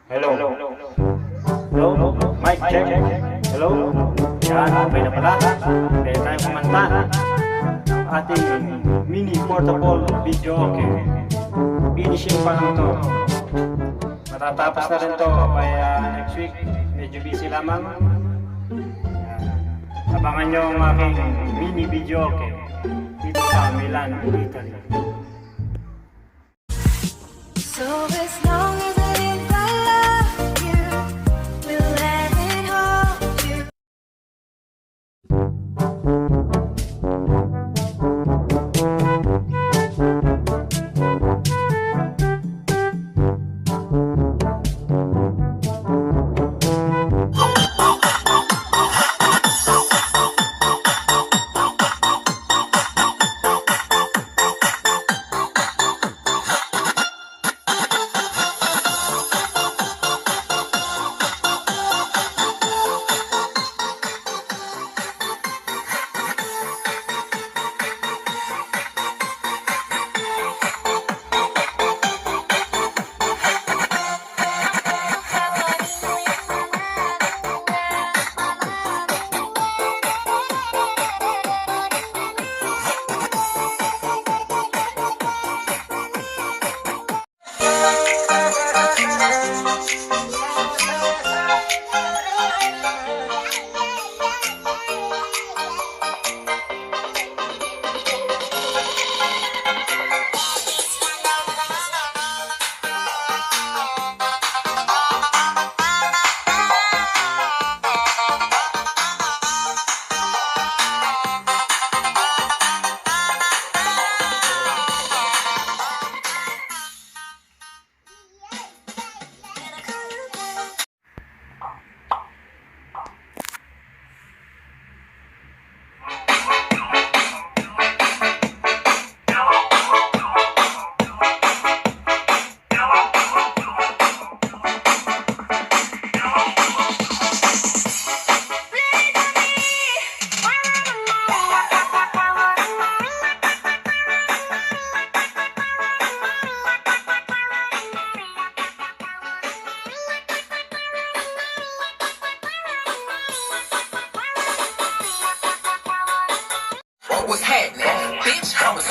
Hello. Hello. Mic check. Hello. Yan, okay na pala. Kaya tayo kumanta ng ating mini portable video. Okay. Finishing pa lang to. Matatapos na rin to by next week. Medyo busy lamang. Abangan nyo ang aking mini video. Okay. Dito sa Milan, Italy. So as long as I live, I love you. Will let it hold you. What's happening? Bitch, I was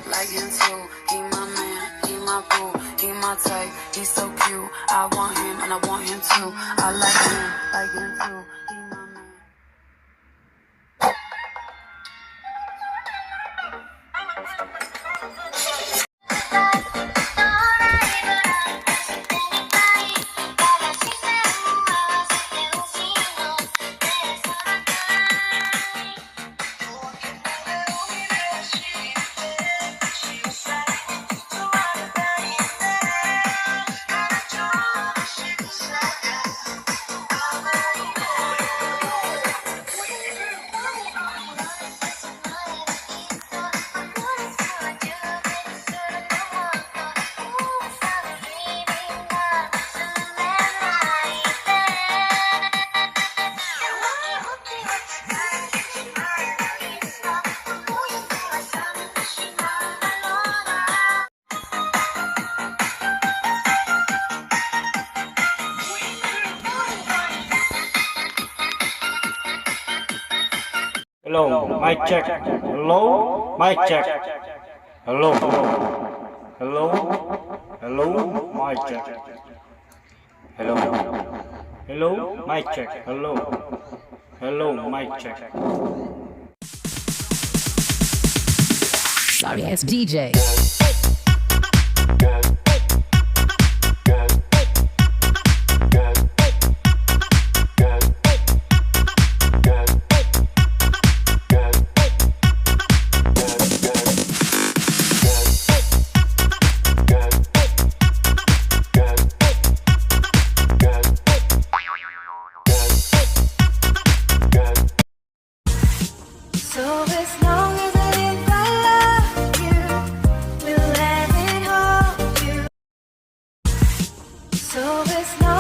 like him too. He my man, he my boo, he my type, he's so cute. I want him and I want him too. I like him too. He my man. Hello, mic check. Hello, mic check. Hello, hello, hello, mic check. Hello, hello, mic check. Hello, hello, mic check. Sorry ass DJ. So as long as I live, I love you. Will let it hold you. So it's not